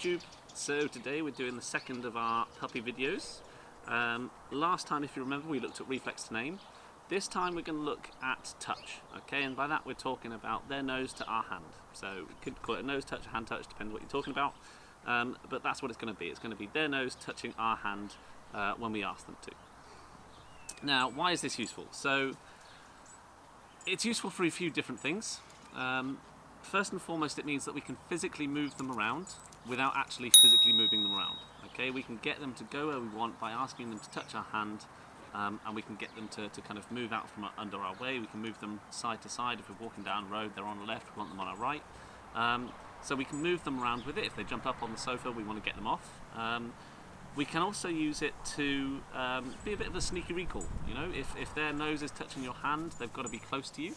YouTube. So today we're doing the second of our puppy videos. Last time, if you remember, we looked at reflex to name. This time we're going to look at touch, okay? And by that we're talking about their nose to our hand. So we could call it a nose touch, a hand touch, depends what you're talking about. But that's what it's going to be. It's going to be their nose touching our hand when we ask them to. Now, why is this useful? So it's useful for a few different things. First and foremost, it means that we can physically move them around without actually physically moving them around. Okay, we can get them to go where we want by asking them to touch our hand, and we can get them to kind of move out from under our way. We can move them side to side. If we're walking down the road, they're on the left, we want them on our right. So we can move them around with it. If they jump up on the sofa, we want to get them off. We can also use it to be a bit of a sneaky recall. You know, if their nose is touching your hand, they've got to be close to you.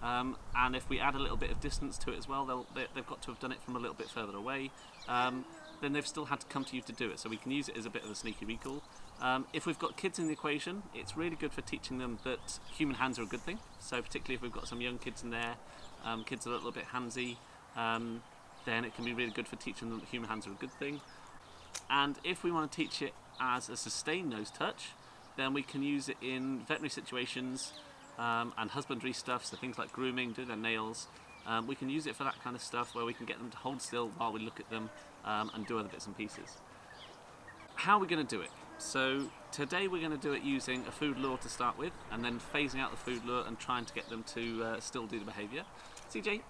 And if we add a little bit of distance to it as well, they've got to have done it from a little bit further away. Then they've still had to come to you to do it. So we can use it as a bit of a sneaky recall. If we've got kids in the equation, it's really good for teaching them that human hands are a good thing. So particularly if we've got some young kids in there, kids that are a little bit handsy, then it can be really good for teaching them that human hands are a good thing. And if we want to teach it as a sustained nose touch, then we can use it in veterinary situations and husbandry stuff, so things like grooming, do their nails. We can use it for that kind of stuff where we can get them to hold still while we look at them and do other bits and pieces. How are we going to do it? So today we're going to do it using a food lure to start with, and then phasing out the food lure and trying to get them to still do the behaviour. CJ?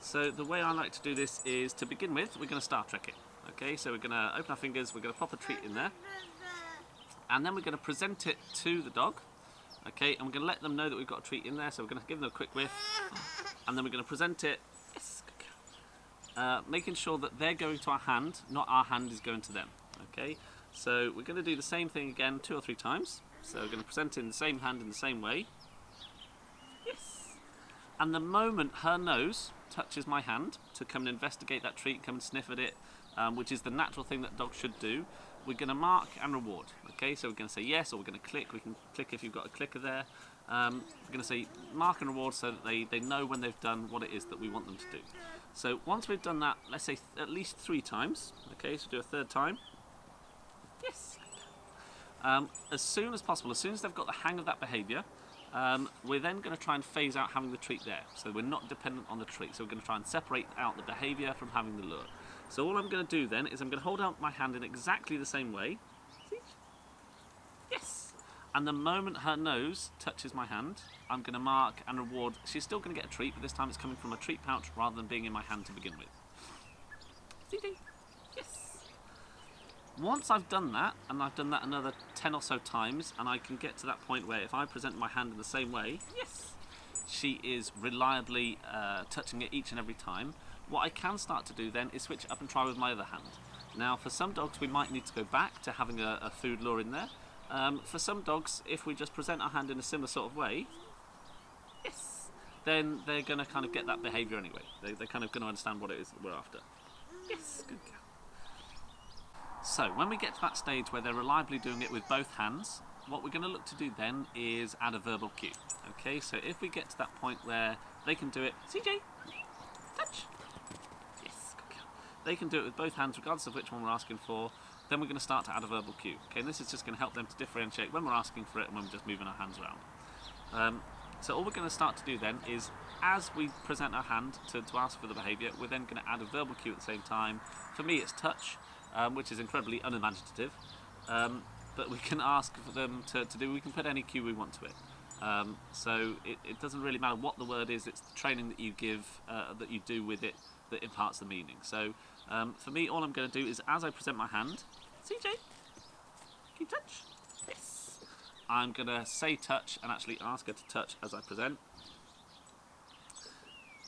So the way I like to do this is, to begin with, we're going to Star Trek it. Okay, so we're going to open our fingers, we're going to pop a treat in there, and then we're going to present it to the dog. Okay, and we're going to let them know that we've got a treat in there, so we're going to give them a quick whiff, and then we're going to present it, making sure that they're going to our hand, not our hand is going to them. Okay, so we're going to do the same thing again 2 or 3 times. So we're going to present it in the same hand in the same way. Yes. And the moment her nose touches my hand to come and investigate that treat, come and sniff at it, which is the natural thing that dogs should do, we're going to mark and reward. Okay, so we're going to say yes, or we're going to click. We can click if you've got a clicker there. We're going to say mark and reward so that they know when they've done what it is that we want them to do. So once we've done that, let's say at least 3 times. Okay, so do a 3rd time. Yes. As soon as possible, as soon as they've got the hang of that behaviour, we're then going to try and phase out having the treat there. So we're not dependent on the treat. So we're going to try and separate out the behaviour from having the lure. So all I'm going to do then is I'm going to hold out my hand in exactly the same way. Yes. And the moment her nose touches my hand, I'm going to mark and reward. She's still going to get a treat, but this time it's coming from a treat pouch rather than being in my hand to begin with. Yes. Once I've done that, and I've done that another 10 or so times, and I can get to that point where if I present my hand in the same way, yes, she is reliably touching it each and every time. What I can start to do then is switch up and try with my other hand. Now, for some dogs, we might need to go back to having a food lure in there. For some dogs, if we just present our hand in a similar sort of way, yes, then they're going to kind of get that behaviour anyway. They're kind of going to understand what it is that we're after. Yes, good girl. So, when we get to that stage where they're reliably doing it with both hands, what we're going to look to do then is add a verbal cue. Okay, so if we get to that point where they can do it, CJ, touch. Yes, good girl. They can do it with both hands regardless of which one we're asking for. Then we're going to start to add a verbal cue. Okay, and this is just going to help them to differentiate when we're asking for it and when we're just moving our hands around. So all we're going to start to do then is, as we present our hand to ask for the behaviour, we're then going to add a verbal cue at the same time. For me it's touch, which is incredibly unimaginative, but we can ask for them to do, we can put any cue we want to it. So it doesn't really matter what the word is, it's the training that you give, that you do with it, that imparts the meaning. So for me, all I'm going to do is, as I present my hand, CJ, can you touch? Yes. I'm going to say touch and actually ask her to touch as I present.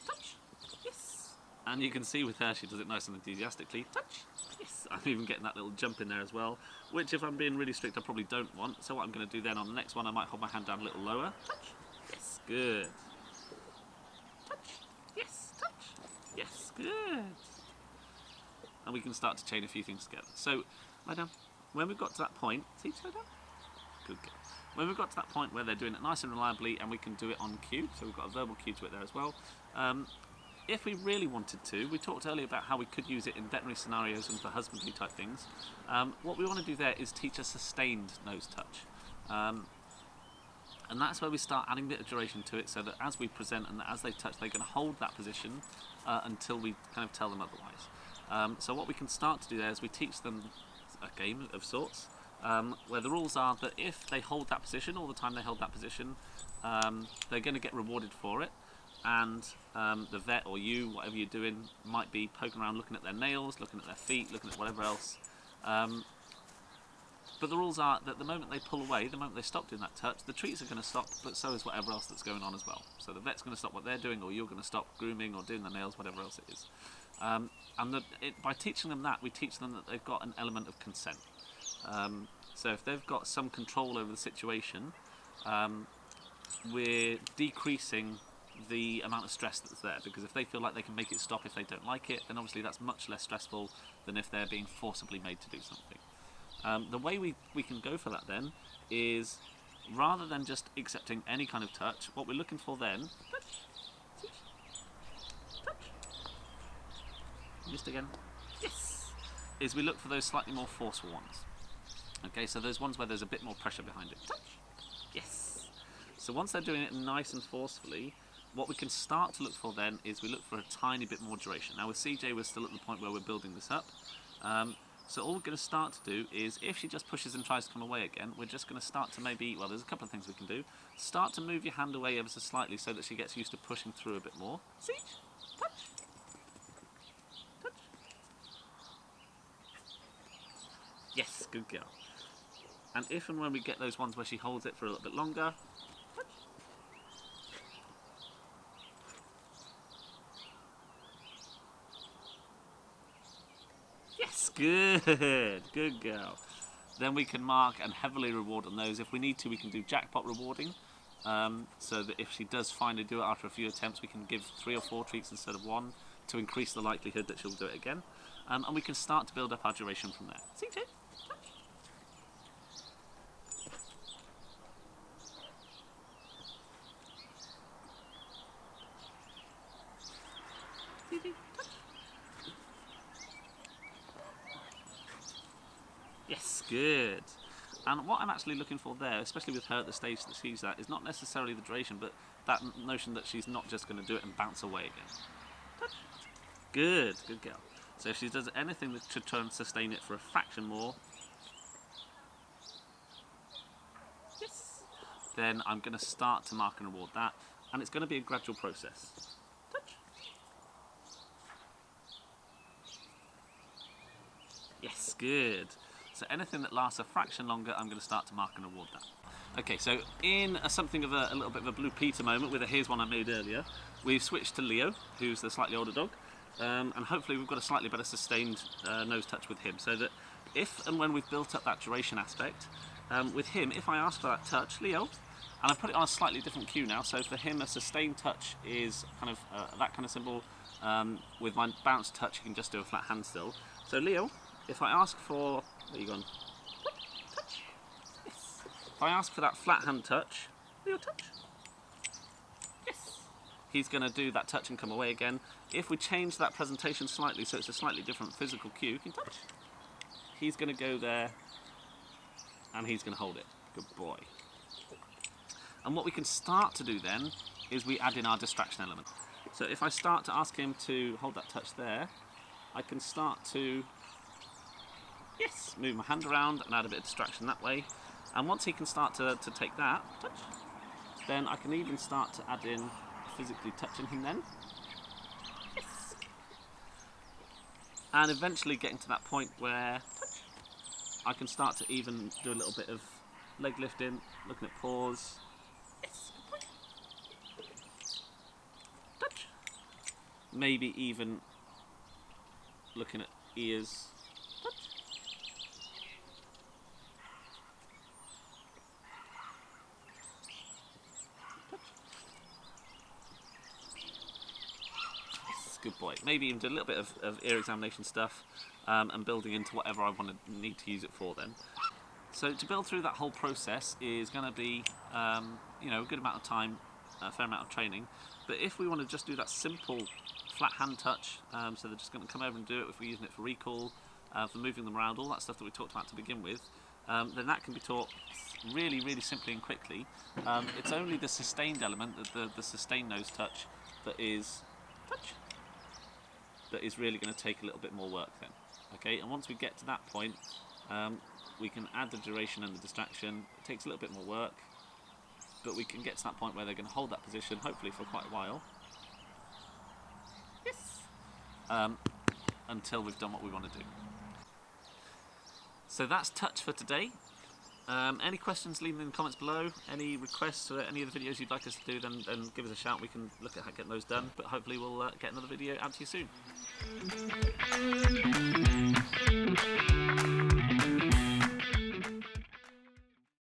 Touch. Yes. And you can see with her, she does it nice and enthusiastically. Touch. Yes. I'm even getting that little jump in there as well, which if I'm being really strict, I probably don't want. So what I'm going to do then on the next one, I might hold my hand down a little lower. Touch. Yes. Good. Touch. Yes. Touch. Yes. Good. And we can start to chain a few things together. So, lie down. When we've got to that point, see, slow down. Good girl. When we've got to that point where they're doing it nice and reliably and we can do it on cue, so we've got a verbal cue to it there as well, If we really wanted to, we talked earlier about how we could use it in veterinary scenarios and for husbandry type things. What we want to do there is teach a sustained nose touch. And that's where we start adding a bit of duration to it, so that as we present and as they touch, they're going to hold that position until we kind of tell them otherwise. So what we can start to do there is we teach them a game of sorts, where the rules are that if they hold that position all the time they hold that position, they're going to get rewarded for it. And the vet or you, whatever you're doing, might be poking around looking at their nails, looking at their feet, looking at whatever else. But the rules are that the moment they pull away, the moment they stop doing that touch, the treats are going to stop, but so is whatever else that's going on as well. So the vet's going to stop what they're doing, or you're going to stop grooming or doing the nails, whatever else it is. By teaching them that, we teach them that they've got an element of consent. So if they've got some control over the situation, we're decreasing the amount of stress that's there, because if they feel like they can make it stop if they don't like it, then obviously that's much less stressful than if they're being forcibly made to do something. The way we can go for that then is, rather than just accepting any kind of touch, what we're looking for then, touch, just again, yes, is we look for those slightly more forceful ones. Okay, so those ones where there's a bit more pressure behind it. Touch, yes. So once they're doing it nice and forcefully, what we can start to look for then is we look for a tiny bit more duration. Now with CJ, we're still at the point where we're building this up. So all we're going to start to do is, if she just pushes and tries to come away again, we're just going to start to maybe, well, there's a couple of things we can do. Start to move your hand away ever so slightly so that she gets used to pushing through a bit more. See? Touch. Touch. Yes, good girl. And if and when we get those ones where she holds it for a little bit longer, touch. Yes, good, good girl. Then we can mark and heavily reward on those. If we need to, we can do jackpot rewarding, so that if she does finally do it after a few attempts, we can give 3 or 4 treats instead of 1 to increase the likelihood that she'll do it again. And we can start to build up our duration from there. See, touch. Yes, good. And what I'm actually looking for there, especially with her at the stage that she's at, is not necessarily the duration, but that notion that she's not just going to do it and bounce away again. Touch. Good, good girl. So if she does anything that should try and sustain it for a fraction more, yes, then I'm going to start to mark and reward that, and it's going to be a gradual process. Touch. Yes, good. So anything that lasts a fraction longer, I'm going to start to mark and reward that. Okay, so in something of a little bit of a Blue Peter moment with a here's one I made earlier, we've switched to Leo, who's the slightly older dog, and hopefully we've got a slightly better sustained nose touch with him, so that if and when we've built up that duration aspect, with him, if I ask for that touch, Leo, and I've put it on a slightly different cue now, so for him a sustained touch is kind of that kind of symbol. With my bounce touch, you can just do a flat hand still. So Leo, if I ask for, where are you gone? Touch. Yes. If I ask for that flat hand touch, Leo, touch. Yes. He's going to do that touch and come away again. If we change that presentation slightly, so it's a slightly different physical cue, you can touch. He's going to go there, and he's going to hold it. Good boy. And what we can start to do then is we add in our distraction element. So if I start to ask him to hold that touch there, I can start to, yes, move my hand around and add a bit of distraction that way. And once he can start to take that touch, then I can even start to add in physically touching him then. Yes. And eventually getting to that point where touch, I can start to even do a little bit of leg lifting, looking at paws. Yes. Touch. Maybe even looking at ears. Touch. Touch. Yes, good boy. Maybe even do a little bit of ear examination stuff, and building into whatever I need to use it for then. So to build through that whole process is going to be, a good amount of time a fair amount of training. But if we want to just do that simple flat hand touch, so they're just going to come over and do it if we're using it for recall, for moving them around, all that stuff that we talked about to begin with, then that can be taught really, really simply and quickly. It's only the sustained element, the sustained nose touch, that is really going to take a little bit more work then. Okay, and once we get to that point, we can add the duration and the distraction. It takes a little bit more work, but we can get to that point where they're going to hold that position, hopefully for quite a while. Yes. Until we've done what we want to do. So that's touch for today. Any questions, leave them in the comments below. Any requests or any of the videos you'd like us to do, then give us a shout. We can look at getting those done. But hopefully we'll get another video out to you soon.